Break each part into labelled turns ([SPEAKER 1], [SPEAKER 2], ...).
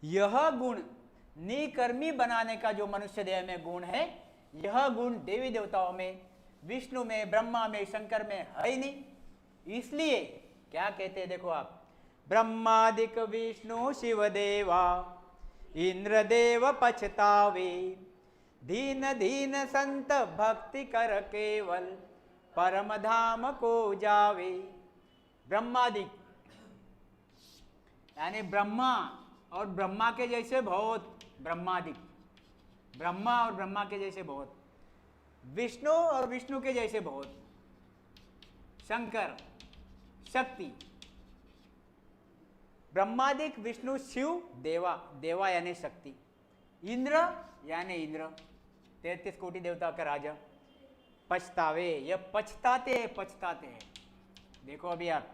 [SPEAKER 1] यह गुण निकर्मी बनाने का जो मनुष्य देह में गुण है, यह गुण देवी देवताओं में, विष्णु में, ब्रह्मा में, शंकर में है ही नहीं। इसलिए क्या कहते हैं देखो आप, ब्रह्मादिक विष्णु शिव देवा इंद्रदेव पछतावे, दीन दीन संत भक्ति कर केवल परम धाम को जावे। ब्रह्मादिक यानी ब्रह्मा और ब्रह्मा के जैसे बहुत, ब्रह्मादिक ब्रह्मा और ब्रह्मा के जैसे बहुत, विष्णु और विष्णु के जैसे बहुत, शंकर शक्ति, ब्रह्मादिक विष्णु शिव देवा, देवा यानी शक्ति, इंद्र यानी इंद्र 33 कोटि देवता का राजा, पछतावे, यह पछताते हैं, पछताते हैं। देखो अभी आप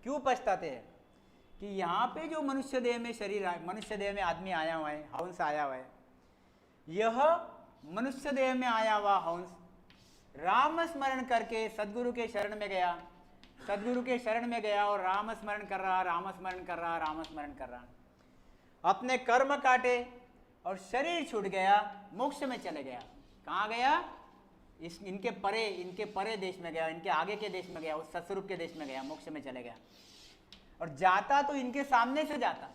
[SPEAKER 1] क्यों पछताते हैं कि यहाँ पे जो मनुष्य देह में शरीर, मनुष्य देह में आदमी आया हुआ है, हंस आया हुआ है, यह मनुष्य देह में आया हुआ हंस राम स्मरण करके सदगुरु के शरण में गया, सदगुरु के शरण में गया और राम स्मरण कर रहा, राम स्मरण कर रहा, राम स्मरण कर रहा, अपने कर्म काटे और शरीर छूट गया, मोक्ष में चले गया। कहाँ गया? इनके परे देश में गया, इनके आगे के देश में गया, उस सत्स्वरूप के देश में गया, मोक्ष में चले गया। और जाता तो इनके सामने से जाता,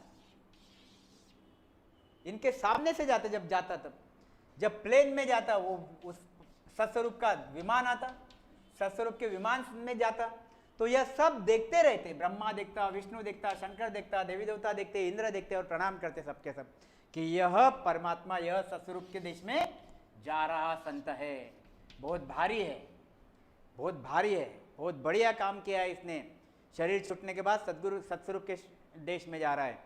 [SPEAKER 1] इनके सामने से जाता, जब जाता तब, जब प्लेन में जाता वो उस सत्स्वरूप का विमान आता, सत्स्वरूप के विमान में जाता, तो यह सब देखते रहते, ब्रह्मा देखता, विष्णु देखता, शंकर देखता, देवी देवता देखते, इंद्र देखते और प्रणाम करते सबके सब कि यह परमात्मा, यह सत्स्वरूप के देश में जा रहा संत है, बहुत भारी है, बहुत भारी है, बहुत बढ़िया काम किया है इसने, शरीर छूटने के बाद सदगुरु सत्स्वरूप के देश में जा रहा है।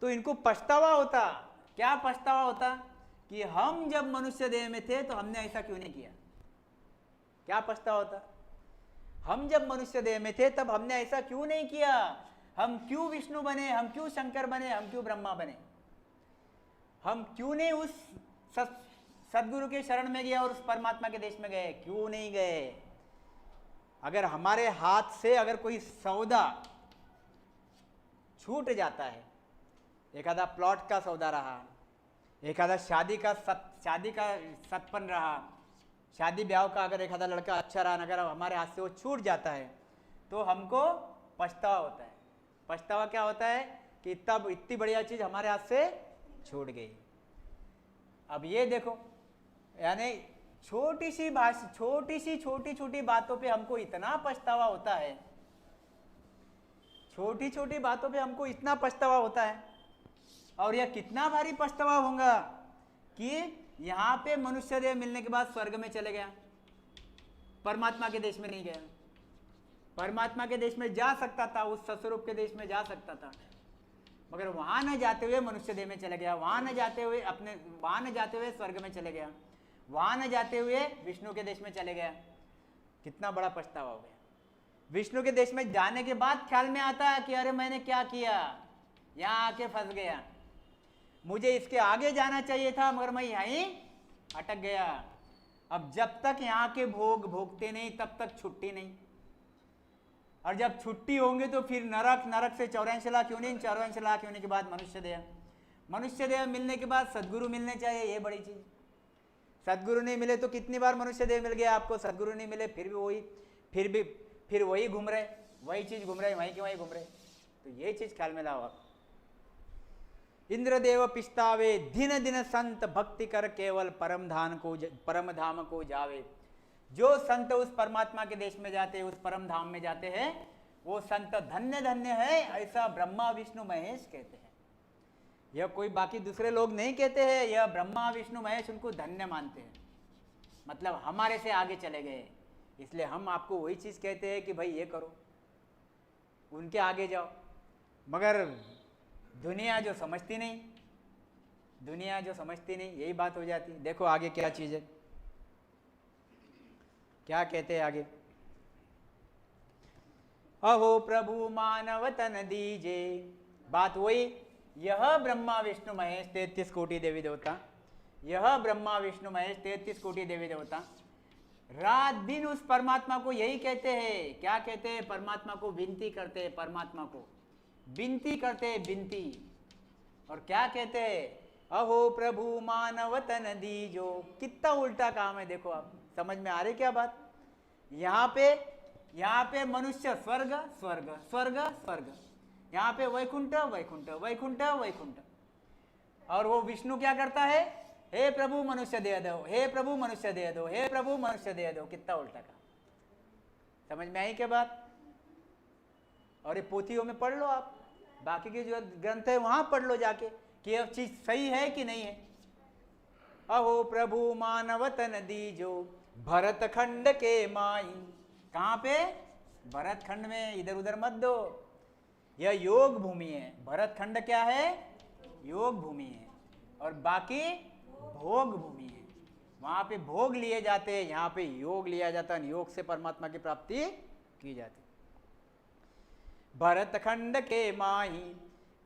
[SPEAKER 1] तो इनको पछतावा होता, क्या पछतावा होता कि हम जब मनुष्य देह में थे तो हमने ऐसा क्यों नहीं किया। क्या पछतावा होता? हम जब मनुष्य देह में थे तब हमने ऐसा क्यों नहीं किया, हम क्यों विष्णु बने, हम क्यों शंकर बने, हम क्यों ब्रह्मा बने, हम क्यों नहीं उस सदगुरु के शरण में गए और उस परमात्मा के देश में गए, क्यों नहीं गए। अगर हमारे हाथ से अगर कोई सौदा छूट जाता है, एक आधा प्लॉट का सौदा रहा, एक आधा शादी का सतपन रहा, शादी ब्याह का अगर एक आधा लड़का अच्छा रहा, अगर हमारे हाथ से वो छूट जाता है तो हमको पछतावा होता है। पछतावा क्या होता है कि तब इतनी बढ़िया चीज हमारे हाथ से छूट गई। अब ये देखो, यानी छोटी छोटी बातों पे हमको इतना पछतावा होता है, छोटी छोटी बातों पे हमको इतना पछतावा होता है। और यह कितना भारी पछतावा होगा कि यहाँ पे मनुष्य देह मिलने के बाद स्वर्ग में चले गया, परमात्मा के देश में नहीं गया। परमात्मा के देश में जा सकता था, उस सत्स्वरूप के देश में जा सकता था, मगर वहां न जाते हुए मनुष्य देह में चले गया, वहां न जाते हुए स्वर्ग में चले गया, वहां न जाते हुए विष्णु के देश में चले गया। कितना बड़ा पछतावा हो गया। विष्णु के देश में जाने के बाद ख्याल में आता है कि अरे मैंने क्या किया, यहाँ आके फंस गया, मुझे इसके आगे जाना चाहिए था मगर मैं यहीं अटक गया। अब जब तक यहाँ के भोग भोगते नहीं तब तक छुट्टी नहीं, और जब छुट्टी होंगे तो फिर नरक से 84 लाख क्यों नहीं, 84 लाख होने के बाद मनुष्य देह मिलने के बाद सदगुरु मिलने चाहिए, ये बड़ी चीज। सदगुरु नहीं मिले तो कितनी बार मनुष्य देह मिल गया आपको, सदगुरु नहीं मिले फिर वही घूम रहे, वही चीज घूम रहे, वहीं की वहीं घूम रहे। तो ये चीज ख्याल में लाओ आप। इंद्रदेव पिस्तावे, दिन दिन संत भक्ति कर केवल परम धाम को जावे। जो संत उस परमात्मा के देश में जाते हैं, उस परम धाम में जाते हैं, वो संत धन्य धन्य है, ऐसा ब्रह्मा विष्णु महेश कहते हैं। यह कोई बाकी दूसरे लोग नहीं कहते हैं, यह ब्रह्मा विष्णु महेश उनको धन्य मानते हैं, मतलब हमारे से आगे चले गए। इसलिए हम आपको वही चीज कहते हैं कि भाई ये करो, उनके आगे जाओ। मगर दुनिया जो समझती नहीं, यही बात हो जाती। देखो आगे क्या चीज है, क्या कहते हैं आगे। अहो प्रभु मानव तन दीजे, बात वही, यह ब्रह्मा विष्णु महेश 33 कोटि देवी देवता, यह ब्रह्मा विष्णु महेश 33 कोटि देवी देवता रात दिन उस परमात्मा को यही कहते हैं। क्या कहते हैं? परमात्मा को विनती करते हैं, परमात्मा को विनती करते, विनती। और क्या कहते हैं, अहो प्रभु मानव तन दीजो। कितना उल्टा काम है, देखो आप समझ में आ रही क्या बात। यहाँ पे मनुष्य स्वर्ग स्वर्ग स्वर्ग स्वर्ग, यहाँ पे वैकुंठ वैकुंठ वैकुंठ वैकुंठ। और वो विष्णु क्या करता है, हे प्रभु मनुष्य दे दो, हे प्रभु मनुष्य दे दो, हे प्रभु मनुष्य दे दो। कितना उल्टा काम, समझ में आई क्या बात। और ये पोथियों में पढ़ लो आप, बाकी के जो ग्रंथ है वहां पढ़ लो जाके कि यह चीज सही है कि नहीं है। अहो प्रभु मानव तन दीजो, भरत खंड के माई। कहाँ पे, भरत खंड में, इधर उधर मत दो। यह योग भूमि है, भरत खंड क्या है, योग भूमि है, और बाकी भोग भूमि है। वहां पे भोग लिए जाते हैं, यहाँ पे योग लिया जाता है, योग से परमात्मा की प्राप्ति की जाती। भरत खंड के माही,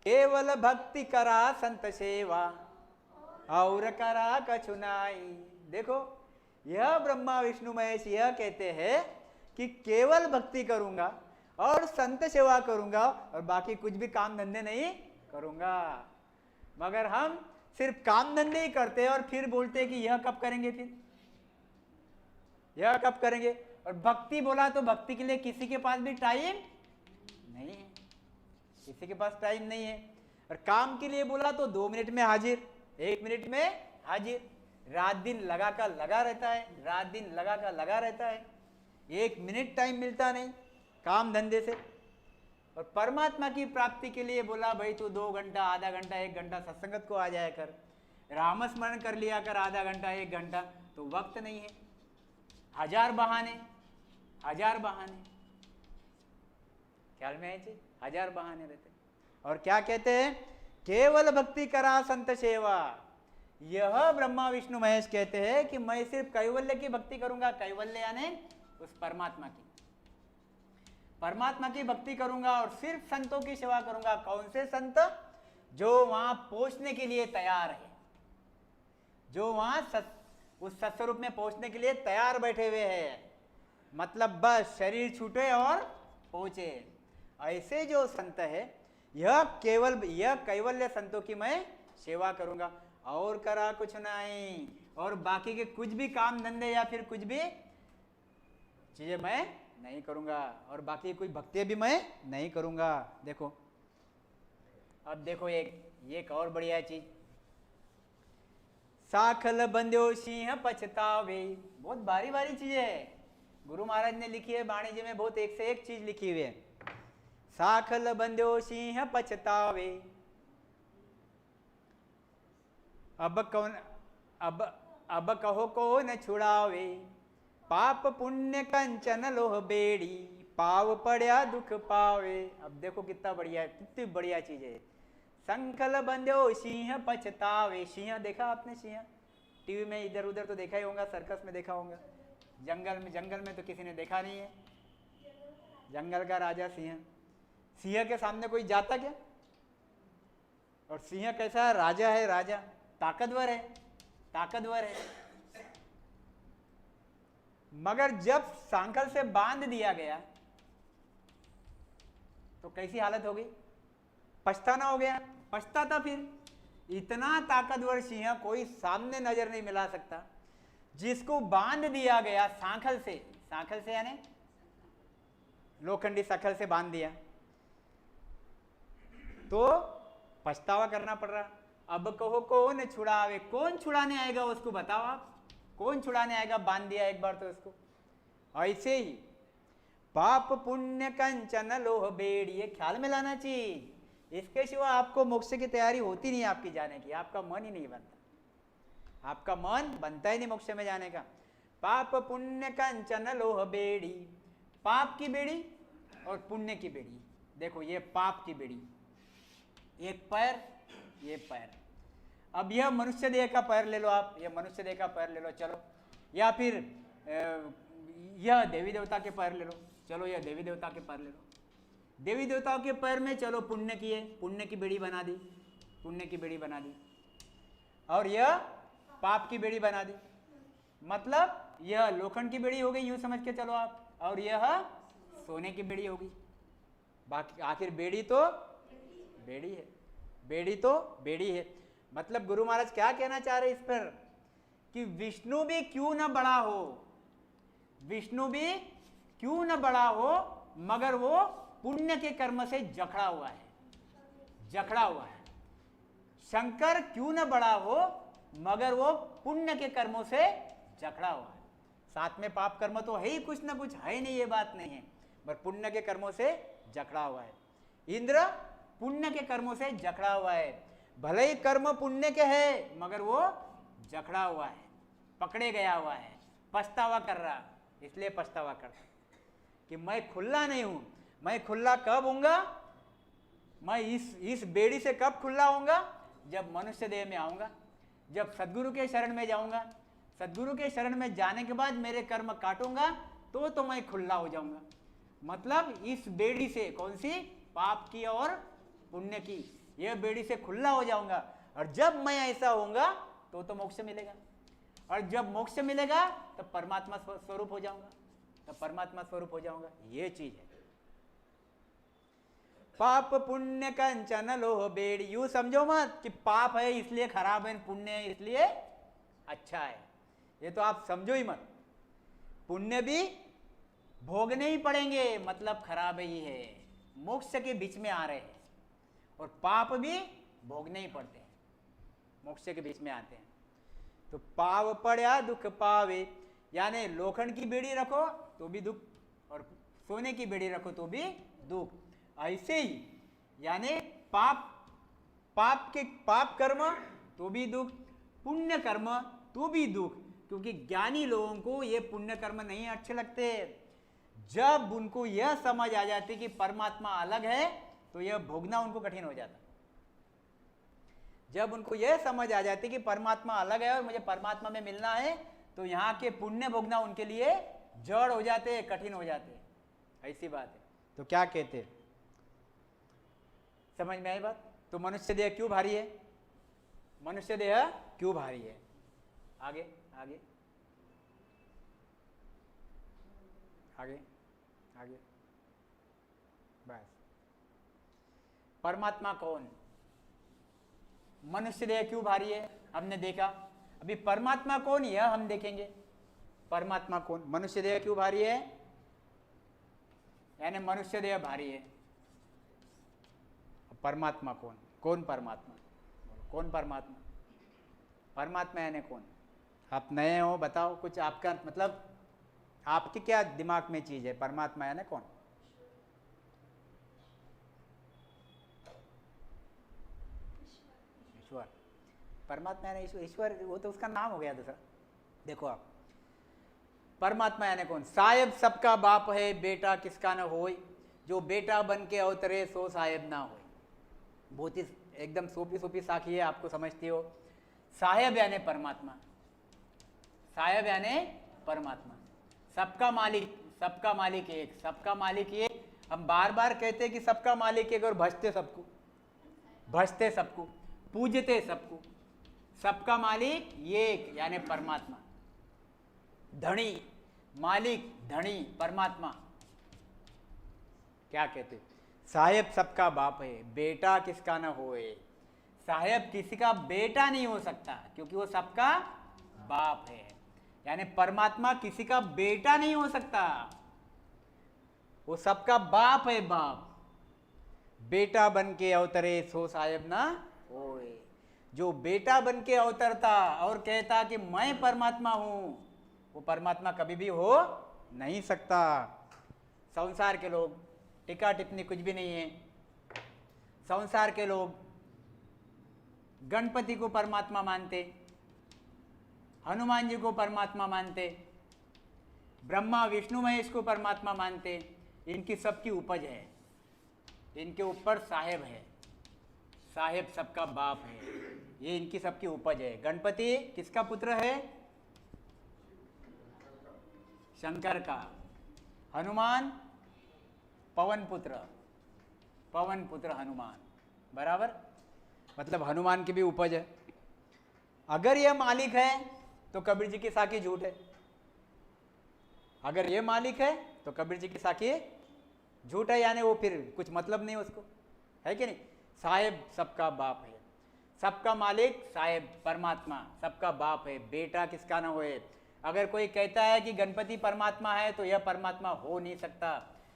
[SPEAKER 1] केवल भक्ति करा संत सेवा, और करा कछुनाई। देखो यह ब्रह्मा विष्णु महेश यह कहते हैं कि केवल भक्ति करूंगा और संत सेवा करूंगा और बाकी कुछ भी काम धंधे नहीं करूंगा। मगर हम सिर्फ काम धंधे ही करते हैं और फिर बोलते हैं कि यह कब करेंगे, फिर यह कब करेंगे। और भक्ति बोला तो भक्ति के लिए किसी के पास भी टाइम नहीं है, किसी के पास टाइम नहीं है। और काम के लिए बोला तो 2 मिनट में हाजिर, 1 मिनट में हाजिर। रात दिन लगा कर लगा रहता है, रात दिन लगा कर लगा रहता है, 1 मिनट टाइम मिलता नहीं काम धंधे से। और परमात्मा की प्राप्ति के लिए बोला भाई तू 2 घंटा, आधा घंटा, 1 घंटा सत्संगत को आ जाया कर, राम स्मरण कर लिया कर आधा घंटा 1 घंटा, तो वक्त नहीं है। हजार बहाने, हजार बहाने, ख्याल में है जी, हजार बहाने रहते। और क्या कहते हैं, केवल भक्ति करा संत सेवा। यह ब्रह्मा विष्णु महेश कहते हैं कि मैं सिर्फ कैवल्य की भक्ति करूंगा, कैवल्य यानी उस परमात्मा की, परमात्मा की भक्ति करूंगा और सिर्फ संतों की सेवा करूंगा। कौन से संत, जो वहां पहुंचने के लिए तैयार है, जो वहां उस सत्स्वरूप में पहुंचने के लिए तैयार बैठे हुए हैं, मतलब बस शरीर छूटे और पहुंचे। ऐसे जो संत है, यह कैवल्य संतों की मैं सेवा करूंगा और करा कुछ नहीं। और बाकी के कुछ भी काम धंधे या फिर कुछ भी चीजें मैं नहीं करूंगा, और बाकी कोई भक्ति भी मैं नहीं करूंगा। देखो अब देखो एक और बढ़िया चीज, साखल बंध्यो सिंह पछतावे। बहुत बारी बारी चीजें है, गुरु महाराज ने लिखी है वाणी जी में, बहुत एक से एक चीज लिखी हुई है। साखल बंध्यो सिंह पछतावे, अब कहो कौन छुड़ावे, पाप पुण्य कंचन लोह बेड़ी, पाव पड़या दुख पावे। अब देखो कितना बढ़िया है, कितनी बढ़िया चीज है। संकल बंध्यो सिंह पछतावे। सिंह देखा आपने, सिंह टीवी में इधर उधर तो देखा ही होगा, सर्कस में देखा होगा, जंगल में तो किसी ने देखा नहीं है। जंगल का राजा सिंह, सिंह के सामने कोई जाता क्या। और सिंह कैसा है, राजा है, राजा ताकतवर है, ताकतवर है। मगर जब सांकल से बांध दिया गया तो कैसी हालत हो गई, पछताना हो गया, पछताता फिर। इतना ताकतवर सिंह कोई सामने नजर नहीं मिला सकता, जिसको बांध दिया गया सांखल से यानी लोखंडी शकल से बांध दिया, तो पछतावा करना पड़ रहा। अब कहो कौन छुड़ावे, कौन छुड़ाने आएगा उसको बताओ आप, कौन छुड़ाने आएगा, बांध दिया एक बार तो उसको। ऐसे ही पाप पुण्य कंचन लोह बेड़ी, ये ख्याल में लाना चाहिए। इसके सिवा आपको मोक्ष की तैयारी होती नहीं आपकी जाने की, आपका मन ही नहीं बनता, आपका मन बनता ही नहीं मोक्ष में जाने का। पाप पुण्य कंचन लोह बेड़ी, पाप की बेड़ी और पुण्य की बेड़ी। देखो ये पाप की बेड़ी, एक पैर, ये पैर। अब यह मनुष्य देह का पैर ले लो आप, यह मनुष्य देह का पैर ले लो चलो, या फिर यह देवी देवता के पैर ले लो, चलो यह देवी देवता के पैर ले लो। देवी देवताओं के पैर में चलो पुण्य की है, पुण्य की बेड़ी बना दी, पुण्य की बेड़ी बना दी। और यह पाप की बेड़ी बना दी, मतलब यह लोखंड की बेड़ी हो गई यूं समझ के चलो आप, और यह सोने की बेड़ी होगी। बाकी आखिर बेड़ी तो बेड़ी तो बेड़ी है। मतलब गुरु महाराज क्या कहना चाह रहे इस पर कि विष्णु भी क्यों न बड़ा हो, विष्णु भी क्यों न बड़ा हो, मगर वो पुण्य के कर्म से जकड़ा हुआ है, जकड़ा हुआ है। शंकर क्यों न बड़ा हो, मगर वो पुण्य के कर्मों से जकड़ा हुआ है। साथ में पाप कर्म तो है ही, कुछ ना कुछ है नहीं, ये बात नहीं है, पर पुण्य के कर्मों से जकड़ा हुआ है। इंद्र पुण्य के कर्मों से जकड़ा हुआ है, भले ही कर्म पुण्य के है मगर वो जकड़ा हुआ है, पकड़े गया हुआ है, पछतावा कर रहा, इसलिए पछतावा करता कि मैं खुला नहीं हूं। मैं खुला कब होऊंगा, मैं इस बेड़ी से कब खुला होऊंगा, जब मनुष्य देह में आऊंगा, जब सदगुरु के शरण में जाऊंगा। सदगुरु के शरण में जाने के बाद मेरे कर्म काटूंगा तो मैं खुला हो जाऊंगा। मतलब इस बेड़ी से, कौन सी, पाप की और पुण्य की, यह बेड़ी से खुला हो जाऊंगा। और जब मैं ऐसा होऊंगा तो मोक्ष मिलेगा, और जब मोक्ष मिलेगा तब परमात्मा स्वरूप हो जाऊंगा, तब परमात्मा स्वरूप हो जाऊंगा। ये चीज है। पाप पुण्य कंचन लोह बेड़ी, यूं समझो मत कि पाप है इसलिए खराब है, पुण्य है इसलिए अच्छा है, ये तो आप समझो ही मत। पुण्य भी भोगने ही पड़ेंगे, मतलब खराब ही है, मोक्ष के बीच में आ रहे हैं, और पाप भी भोगने ही पड़ते हैं, मोक्ष के बीच में आते हैं। तो पाव पड़ा दुख पावे, यानी लोखंड की बेड़ी रखो तो भी दुख, और सोने की बेड़ी रखो तो भी दुख। ऐसे ही यानी पाप कर्म तो भी दुख, पुण्य कर्म तो भी दुख, क्योंकि ज्ञानी लोगों को ये पुण्य कर्म नहीं अच्छे लगते। जब उनको यह समझ आ जाती कि परमात्मा अलग है तो यह भोगना उनको कठिन हो जाता। जब उनको यह समझ आ जाती कि परमात्मा अलग है और मुझे परमात्मा में मिलना है, तो यहाँ के पुण्य भोगना उनके लिए जड़ हो जाते, कठिन हो जाते। ऐसी बात है। तो क्या कहते, समझ में आई बात? तो मनुष्य देह क्यों भारी है, मनुष्य देह क्यों भारी है? आगे आगे आगे आगे, बस। परमात्मा कौन, मनुष्य देह क्यों भारी है हमने देखा, अभी परमात्मा कौन यह हम देखेंगे। परमात्मा कौन, मनुष्य देह क्यों भारी है, यानी मनुष्य देह भारी है। परमात्मा कौन, कौन परमात्मा, कौन परमात्मा, परमात्मा यानी कौन? आप नए हो, बताओ कुछ, आपका मतलब आपके क्या दिमाग में चीज है, परमात्मा यानी कौन? ईश्वर, परमात्मा यानी ईश्वर, वो तो उसका नाम हो गया दूसरा। देखो आप, परमात्मा यानी कौन? साहेब सबका बाप है, बेटा किसका न होय, जो बेटा बन के अवतरे सो साहेब ना होय। बहुत ही एकदम सोपी सोपी साखी है, आपको समझती हो। साहेब यानी परमात्मा, साहेब यानी परमात्मा, सबका मालिक, सबका मालिक एक, सबका मालिक एक। हम बार बार कहते हैं कि सबका मालिक एक, और भजते सबको, भजते सबको, पूजते सबको। सबका मालिक एक यानी परमात्मा, धनी मालिक, धनी परमात्मा। क्या कहते, साहेब सबका बाप है, बेटा किसका न होए। साहेब किसी का बेटा नहीं हो सकता क्योंकि वो सबका बाप है, यानी परमात्मा किसी का बेटा नहीं हो सकता, वो सबका बाप है, बाप। बेटा बन के अवतरे सो साहेब ना होए, जो बेटा बन के अवतरता और कहता कि मैं परमात्मा हूं, वो परमात्मा कभी भी हो नहीं सकता। संसार के लोग, टिक्का टिप्पणी कुछ भी नहीं है, संसार के लोग गणपति को परमात्मा मानते, हनुमान जी को परमात्मा मानते, ब्रह्मा विष्णु महेश को परमात्मा मानते। इनकी सबकी उपज है, इनके ऊपर साहेब है, साहेब सबका बाप है, ये इनकी सबकी उपज है। गणपति किसका पुत्र है? शंकर का। हनुमान पवन पुत्र, पवन पुत्र हनुमान, बराबर। मतलब हनुमान की भी उपज है। अगर यह मालिक है तो कबीर जी की साखी झूठ है, अगर ये मालिक है तो कबीर जी की साखी झूठ है, यानी वो फिर कुछ मतलब नहीं उसको, है कि नहीं? साहेब सबका बाप है, सबका मालिक साहेब परमात्मा सबका बाप है, बेटा किसका ना होए। अगर कोई कहता है कि गणपति परमात्मा है तो यह परमात्मा हो नहीं सकता,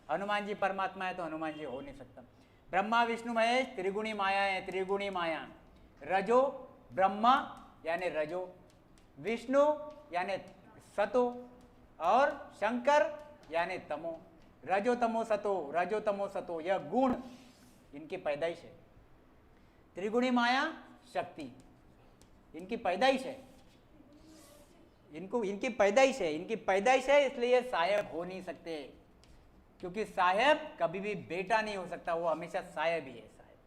[SPEAKER 1] हनुमान जी परमात्मा है तो हनुमान जी हो नहीं सकता। ब्रह्मा विष्णु महेश त्रिगुणी माया है, त्रिगुणी माया। रजो ब्रह्मा यानी रजो, विष्णु यानी सतो, और शंकर यानी तमो। रजो तमो सतो, रजो तमो सतो, यह गुण इनकी पैदाइश है। त्रिगुणी माया शक्ति इनकी पैदाइश है, इनकी पैदाइश है, इसलिए साहेब हो नहीं सकते, क्योंकि साहेब कभी भी बेटा नहीं हो सकता, वो हमेशा साहेब ही है। साहेब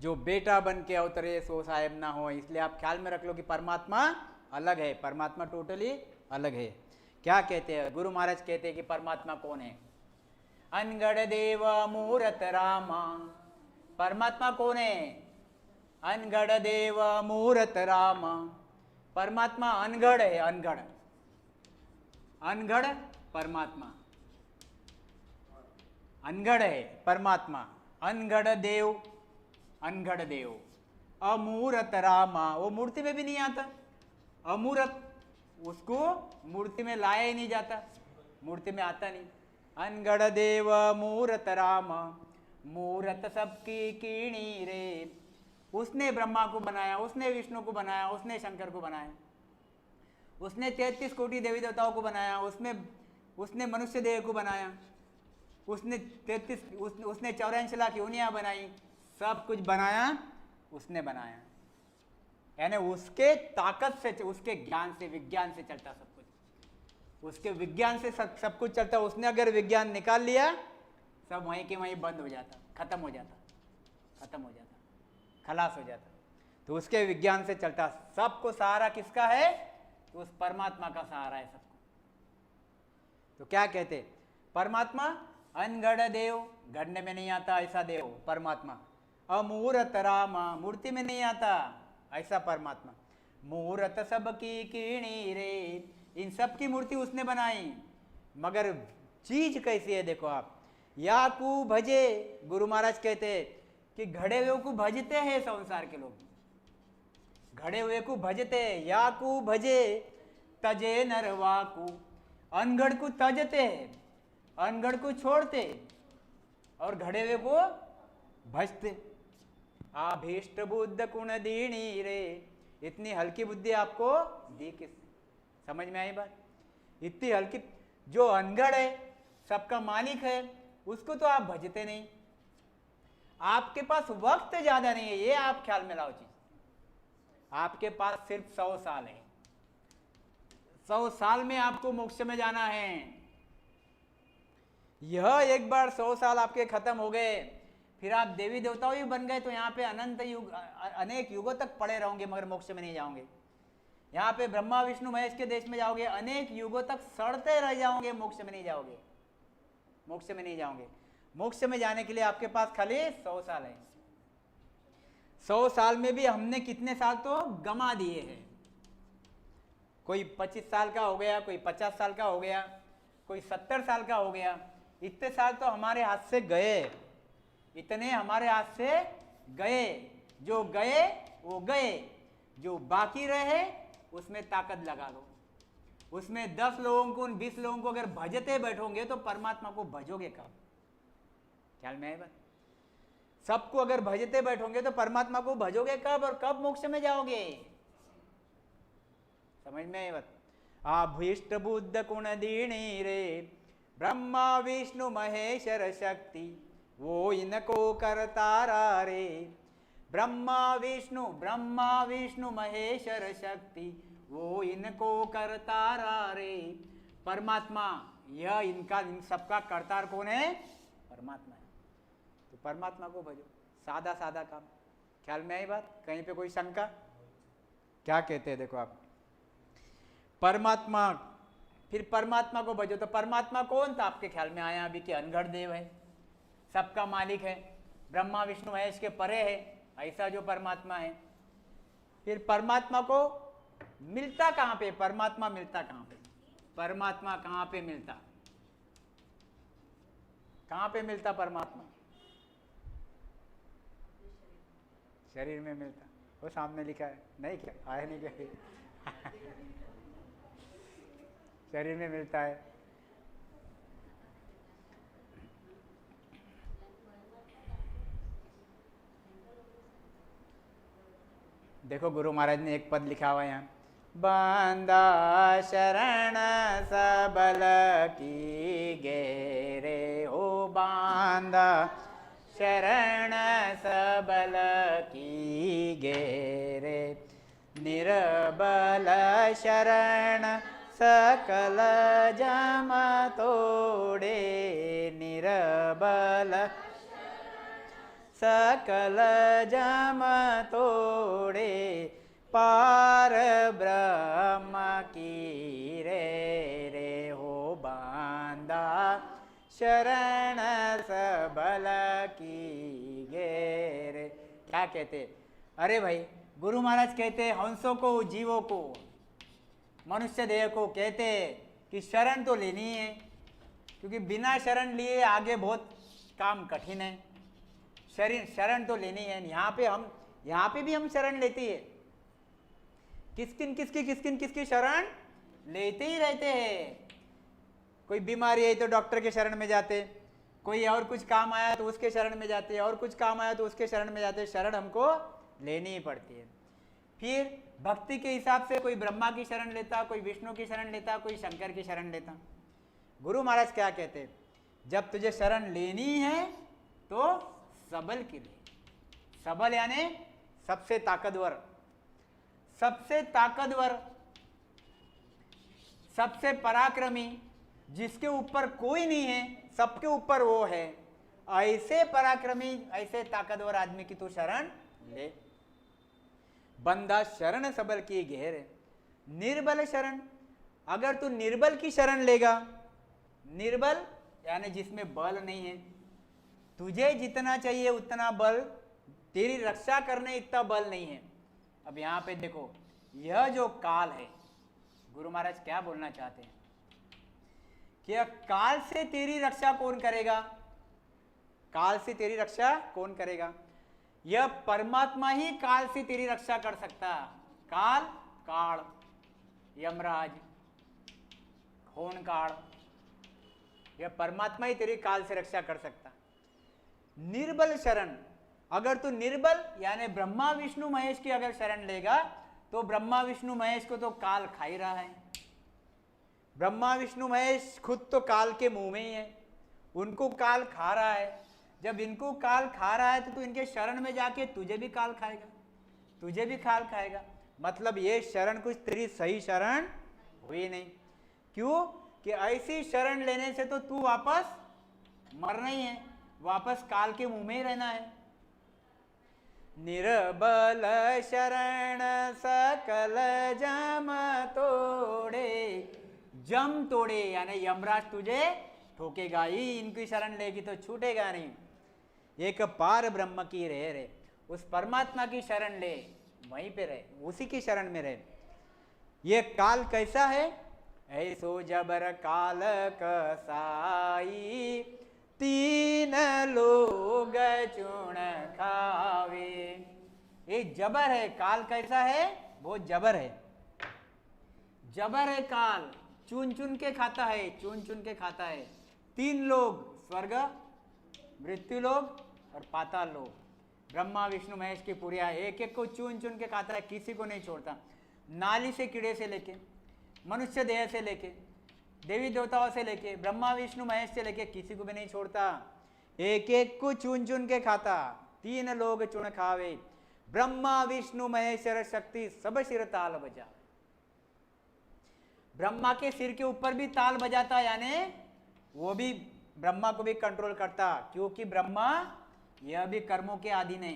[SPEAKER 1] जो बेटा बन के अवतरे सो साहेब ना हो। इसलिए आप ख्याल में रख लो कि परमात्मा अलग है, परमात्मा टोटली अलग है। क्या कहते हैं गुरु महाराज, कहते हैं कि परमात्मा कौन है? अनगढ़ देव मूरत रामा। परमात्मा कौन है? अनगढ़ देव मूरत रामा। परमात्मा अनगढ़ है, अनगढ़, अनगढ़ परमात्मा, अनगढ़ है परमात्मा। अनगढ़ देव, अनगढ़ देव। अमूरत रामा, वो मूर्ति में भी नहीं आता, अमूरत, उसको मूर्ति में लाया ही नहीं जाता, मूर्ति में आता नहीं। अनगढ़ देव मूरत राम, मूरत सबकी कीणी रे। उसने ब्रह्मा को बनाया, उसने विष्णु को बनाया, उसने शंकर को बनाया, उसने 33 कोटि देवी देवताओं को बनाया, उसने मनुष्य देह को बनाया, उसने 84 लाख योनियां बनाई, सब कुछ बनाया उसने बनाया। यानी उसके ताकत से, उसके ज्ञान से, विज्ञान से चलता सब कुछ, उसके विज्ञान से सब कुछ चलता। उसने अगर विज्ञान निकाल लिया, सब वहीं के वहीं बंद हो जाता, खत्म हो जाता, खत्म हो जाता, खलास हो जाता। तो उसके विज्ञान से चलता। सबको सहारा किसका है? तो उस परमात्मा का सहारा है सबको। तो क्या कहते? परमात्मा अनगढ़ देव, गढ़ने में नहीं आता ऐसा देव परमात्मा। अमूरत रामा, मूर्ति में नहीं आता ऐसा परमात्मा। मूरत सबकी कीणी रे, इन सब की मूर्ति उसने बनाई, मगर चीज कैसी है देखो आप। या को भजे, गुरु महाराज कहते कि घड़े हुए को भजते हैं संसार के लोग, घड़े हुए को भजते। या को भजे तजे नरवा को, अनगढ़ को तजते, अनगढ़ को छोड़ते और घड़े हुए को भजते। आभीष्ट बुद्ध कुण दीनी रे, इतनी हल्की बुद्धि आपको दी किस? समझ में आई बात? इतनी हल्की, जो अनगढ़ है, सबका मालिक है, उसको तो आप भजते नहीं। आपके पास वक्त ज्यादा नहीं है, ये आप ख्याल में लाओ चीज। आपके पास सिर्फ 100 साल है, 100 साल में आपको मोक्ष में जाना है। यह एक बार 100 साल आपके खत्म हो गए, फिर आप देवी देवताओं ही बन गए, तो यहाँ पे अनंत युग, अनेक युगों तक पड़े रहोगे, मगर मोक्ष में नहीं जाओगे। यहाँ पे ब्रह्मा विष्णु महेश के देश में जाओगे, अनेक युगों तक सड़ते रह जाओगे, मोक्ष में नहीं जाओगे, मोक्ष में नहीं जाओगे। मोक्ष में जाने के लिए आपके पास खाली 100 साल है। 100 साल में भी हमने कितने साल तो गमा दिए हैं। कोई 25 साल का हो गया, कोई 50 साल का हो गया, कोई 70 साल का हो गया। इतने साल तो हमारे हाथ से गए, इतने हमारे हाथ से गए। जो गए वो गए, जो बाकी रहे उसमें ताकत लगा लो। उसमें 10 लोगों को, 20 लोगों को अगर भजते बैठोगे तो परमात्मा को भजोगे कब? ख्याल में आए बात? सबको अगर भजते बैठोगे तो परमात्मा को भजोगे कब, और कब मोक्ष में जाओगे? समझ में आए बात? आभीष्ट बुद्ध कुण दीणी रे, ब्रह्मा विष्णु महेश्वर शक्ति, वो इनको करतारा रे। ब्रह्मा विष्णु महेश्वर शक्ति, वो इनको करतारा रे। परमात्मा, यह इनका, इन सबका करतार कौन है? परमात्मा है। तो परमात्मा को भजो, सादा सादा काम। ख्याल में आई बात? कहीं पे कोई शंका? क्या कहते हैं देखो आप, परमात्मा, फिर परमात्मा को भजो। तो परमात्मा कौन था आपके ख्याल में आया अभी? कि अनगढ़ देव है, सबका मालिक है, ब्रह्मा विष्णु महेश के परे है, ऐसा जो परमात्मा है। फिर परमात्मा को मिलता कहां पे? परमात्मा मिलता कहां पे? परमात्मा कहां पे मिलता? कहां पे मिलता परमात्मा? शरीर में मिलता, वो सामने लिखा है नहीं क्या, आया नहीं क्या शरीर में मिलता है। देखो गुरु महाराज ने एक पद लिखा हुआ है यहाँ, बांधा शरण सबल की गेरे हो, बांधा शरण सबल की गेरे, निर्बल शरण सकल जम तोड़े, निर्बल सकल जम तोड़े, पार ब्रह्म की रे हो, बांधा शरण सबल की गेरे। क्या कहते? अरे भाई गुरु महाराज कहते हंसों को, जीवों को, मनुष्य देह को कहते कि शरण तो लेनी है, क्योंकि बिना शरण लिए आगे बहुत काम कठिन है। शरण तो लेनी है। यहाँ पे भी हम शरण लेते हैं। किसकी शरण लेते ही रहते हैं। कोई बीमारी है तो डॉक्टर के शरण में जाते, कोई और कुछ काम आया तो उसके शरण में जाते, और कुछ काम आया तो उसके शरण में जाते। शरण हमको लेनी ही पड़ती है। फिर भक्ति के हिसाब से कोई ब्रह्मा की शरण लेता, कोई विष्णु की शरण लेता, कोई शंकर की शरण लेता। गुरु महाराज क्या कहते? जब तुझे शरण लेनी है तो सबल की ले। सबल यानी सबसे ताकतवर, सबसे ताकतवर, सबसे पराक्रमी, जिसके ऊपर कोई नहीं है, सबके ऊपर वो है। ऐसे पराक्रमी, ऐसे ताकतवर आदमी की तू शरण ले। बंदा शरण सबल की घेर। निर्बल शरण, अगर तू निर्बल की शरण लेगा, निर्बल यानी जिसमें बल नहीं है, तुझे जितना चाहिए उतना बल, तेरी रक्षा करने इतना बल नहीं है। अब यहां पे देखो, यह जो काल है, गुरु महाराज क्या बोलना चाहते हैं कि काल से तेरी रक्षा कौन करेगा? काल से तेरी रक्षा कौन करेगा? यह परमात्मा ही काल से तेरी रक्षा कर सकता। काल, काल, यमराज, होनकाल, यह परमात्मा ही तेरी काल से रक्षा कर सकता। निर्बल शरण, अगर तू निर्बल यानी ब्रह्मा विष्णु महेश की अगर शरण लेगा तो ब्रह्मा विष्णु महेश को तो काल खा ही रहा है। ब्रह्मा विष्णु महेश खुद तो काल के मुंह में ही है, उनको काल खा रहा है। जब इनको काल खा रहा है तो तू इनके शरण में जाके तुझे भी काल खाएगा, तुझे भी काल खाएगा। मतलब ये शरण कुछ तेरी सही शरण हुई नहीं। क्यों? कि ऐसी शरण लेने से तो तू वापस मरना ही है, वापस काल के मुंह में ही रहना है। निर्बल शरण सकल जम तोड़े, जम तोड़े यानी यमराज तुझे ठोकेगा ही, इनकी शरण लेगी तो छूटेगा नहीं। एक पार ब्रह्म की रे, उस परमात्मा की शरण ले, वहीं पे रहे, उसी की शरण में रहे। ये काल कैसा है? ऐसो जबर काल कसाई, तीन लोग चुन खावे। ये जबर है, काल कैसा है? बहुत जबर है, जबर है काल, चुन चुन के खाता है, चुन चुन के खाता है। तीन लोग, स्वर्ग, मृत्यु लोग और पाताल लोग, ब्रह्मा विष्णु महेश की पुरिया, एक एक को चुन चुन के खाता है, किसी को नहीं छोड़ता। नाली से कीड़े से लेके, मनुष्य देह से लेके, देवी देवताओं से लेके, ब्रह्मा विष्णु महेश से लेके, किसी को भी नहीं छोड़ता। एक एक को चुन चुन के खाता। तीन लोग चुन खावे, ब्रह्मा विष्णु महेश्वर शक्ति सब सिर ताल बजा। ब्रह्मा के सिर के ऊपर भी ताल बजाता, यानी वो भी ब्रह्मा को भी कंट्रोल करता, क्योंकि ब्रह्मा यह भी कर्मों के अधीन है,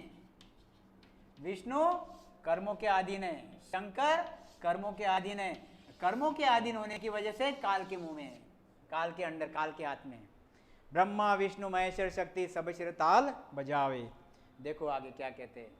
[SPEAKER 1] विष्णु कर्मों के अधीन है, शंकर कर्मों के अधीन है। कर्मों के अधीन होने की वजह से काल के मुंह में है, काल के अंदर, काल के हाथ में है। ब्रह्मा विष्णु महेश्वर शक्ति सब सिर ताल बजावे। देखो आगे क्या कहते हैं।